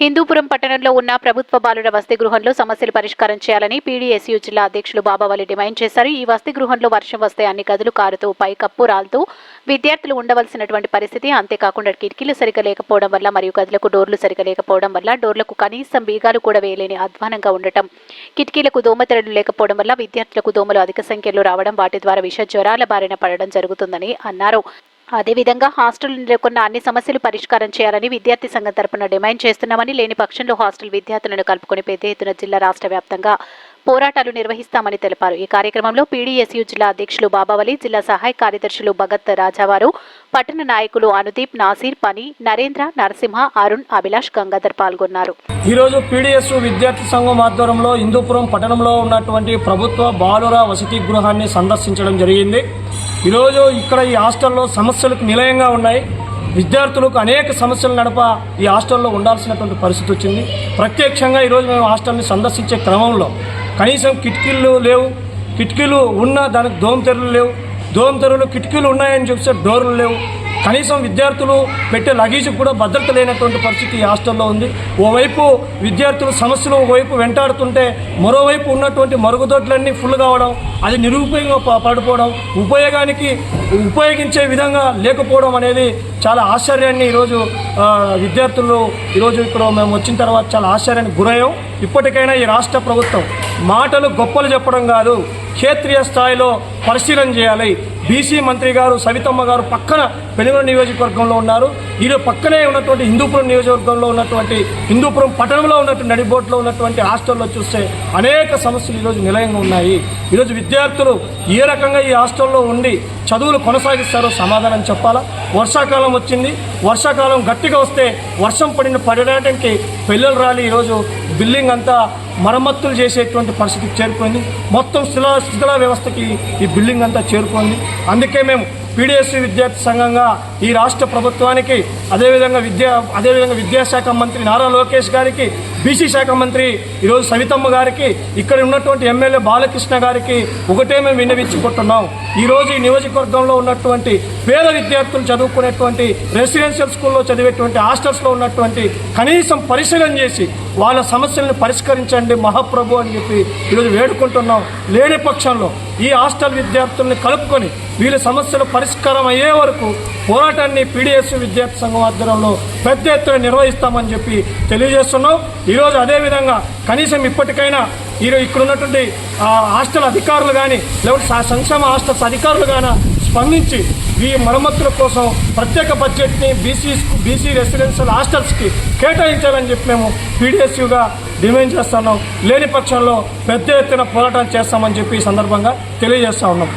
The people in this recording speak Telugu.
హిందూపురం పట్టణంలో ఉన్న ప్రభుత్వ బాలుర వసతి గృహంలో సమస్యలు పరిష్కారం చేయాలని పీడీఎస్యూ జిల్లా అధ్యక్షులు బాబావలి డిమాండ్ చేశారు. ఈ వసతి గృహంలో వర్షం వస్తే అన్ని గదులు కారుతూ పైకప్పు రాలుతూ విద్యార్థులు ఉండవలసినటువంటి పరిస్థితి. అంతేకాకుండా కిటికీలు సరిగా లేకపోవడం వల్ల మరియు గదులకు డోర్లు సరిగా లేకపోవడం వల్ల డోర్లకు కనీసం బీగాలు కూడా వేయలేని అధ్వానంగా ఉండటం, కిటికీలకు దోమతెరలు లేకపోవడం వల్ల విద్యార్థులకు దోమలు అధిక సంఖ్యలో రావడం, వాటి ద్వారా విష జ్వరాల బారిన పడడం జరుగుతుందని అన్నారు. అదేవిధంగా హాస్టల్ నెలకొన్న అన్ని సమస్యలు పరిష్కారం చేయాలని విద్యార్థి సంఘం తరపున డిమాండ్ చేస్తున్నామని, లేని పక్షంలో హాస్టల్ విద్యార్థులను కలుపుకొని పెద్ద ఎత్తున జిల్లా రాష్ట్ర వ్యాప్తంగా పోరాటాలు నిర్వహిస్తామని తెలిపారు. ఈ కార్యక్రమంలో పీడీఎస్యూ జిల్లా అధ్యక్షులు బాబావలి, జిల్లా సహాయ కార్యదర్శులు భగత్ రాజావారు, పట్టణ నాయకులు అనుదీప్, నాసీర్, పని, నరేంద్ర, నరసింహ, అరుణ్, అభిలాష్, గంగాధర్ పాల్గొన్నారు. ఈరోజు పీడీఎస్యూ విద్యార్థి సంఘం ఆధ్వర్యంలో హిందూపురం పట్టణంలో ఉన్నటువంటి ప్రభుత్వ బాలుర వసతి గృహాన్ని సందర్శించడం జరిగింది. ఈరోజు ఇక్కడ ఈ హాస్టల్లో సమస్యలకు నిలయంగా ఉన్నాయి. విద్యార్థులకు అనేక సమస్యలు నడప ఈ హాస్టల్లో ఉండాల్సినటువంటి పరిస్థితి వచ్చింది. ప్రత్యక్షంగా ఈరోజు మేము హాస్టల్ని సందర్శించే క్రమంలో కనీసం కిటికీలు లేవు, కిటికీలు ఉన్న దానికి దోమతెరలు లేవు, దోమతెరలు కిటికీలు ఉన్నాయని చూస్తే డోర్లు లేవు, కనీసం విద్యార్థులు పెట్టే లగేజ్ కూడా భద్రత లేనటువంటి పరిస్థితి ఈ హాస్టల్లో ఉంది. ఓవైపు విద్యార్థుల సమస్యలు ఓవైపు వెంటాడుతుంటే మరోవైపు ఉన్నటువంటి మరుగుదొడ్లన్నీ ఫుల్ కావడం, అది నిరుపయోగంగా పడిపోవడం, ఉపయోగించే విధంగా లేకపోవడం అనేది చాలా ఆశ్చర్యాన్ని ఈరోజు విద్యార్థులు ఈరోజు ఇక్కడ మేము వచ్చిన తర్వాత చాలా ఆశ్చర్యానికి గురయ్యాం. ఇప్పటికైనా ఈ రాష్ట్ర ప్రభుత్వం మాటలు గొప్పలు చెప్పడం కాదు, క్షేత్రీయ స్థాయిలో పరిశీలన చేయాలి. బీసీ మంత్రి గారు సవితమ్మ గారు పక్కన పెనుగొండ నియోజకవర్గంలో ఉన్నారు. ఈరోజు పక్కనే ఉన్నటువంటి హిందూపురం నియోజకవర్గంలో ఉన్నటువంటి హిందూపురం పట్టణంలో ఉన్నటువంటి నడిబోట్లో ఉన్నటువంటి హాస్టల్లో చూస్తే అనేక సమస్యలు ఈరోజు నిలయంగా ఉన్నాయి. ఈరోజు విద్యార్థులు ఏ రకంగా ఈ హాస్టల్లో ఉండి చదువులు కొనసాగిస్తారో సమాధానం చెప్పాలా. వర్షాకాలం వచ్చింది, వర్షాకాలం గట్టిగా వస్తే వర్షం పడడానికి పిల్లలు రాలి ఈరోజు బిల్డింగ్ అంతా మరమ్మతులు చేసేటువంటి పరిస్థితికి చేరుకుంది. మొత్తం శిథిల వ్యవస్థకి ఈ బిల్డింగ్ అంతా చేరుకుంది. అందుకే మేము పీడీఎస్యూ విద్యార్థి సంఘంగా ఈ రాష్ట్ర ప్రభుత్వానికి, అదేవిధంగా విద్యాశాఖ మంత్రి నారా లోకేష్ గారికి, బీసీ శాఖ మంత్రి ఈరోజు సవితమ్మ గారికి, ఇక్కడ ఉన్నటువంటి ఎమ్మెల్యే బాలకృష్ణ గారికి ఒకటే మేము విన్నవించుకుంటున్నాం. ఈరోజు ఈ నియోజకవర్గంలో ఉన్నటువంటి పేద విద్యార్థులు చదువుకునేటువంటి రెసిడెన్షియల్ స్కూల్లో చదివేటువంటి హాస్టల్స్లో ఉన్నటువంటి కనీసం పరిశీలన చేసి వాళ్ళ సమస్యలను పరిష్కరించండి మహాప్రభు అని చెప్పి ఈరోజు వేడుకుంటున్నాం. లేని పక్షంలో ఈ హాస్టల్ విద్యార్థుల్ని కలుపుకొని వీళ్ళ సమస్యలు పరిష్కారం అయ్యే వరకు పోరాటాన్ని పీడీఎస్యూ విద్యార్థి సంఘం ఆధ్వర్యంలో పెద్ద ఎత్తున నిర్వహిస్తామని చెప్పి తెలియజేస్తున్నాం. ఈరోజు అదేవిధంగా కనీసం ఇప్పటికైనా ఇక్కడ ఉన్నటువంటి హాస్టల్ అధికారులు కానీ లేకపోతే సంక్షేమ హాస్టల్స్ అధికారులు కానీ స్పందించి ఈ మరమ్మతుల కోసం ప్రత్యేక బడ్జెట్ని బీసీ రెసిడెన్షియల్ హాస్టల్స్కి కేటాయించాలని చెప్పి మేము పీడీఎస్యూగా డిమాండ్ చేస్తున్నాం. లేని పక్షంలో పెద్ద ఎత్తున పోరాటం చేస్తామని చెప్పి ఈ సందర్భంగా తెలియజేస్తా ఉన్నాం.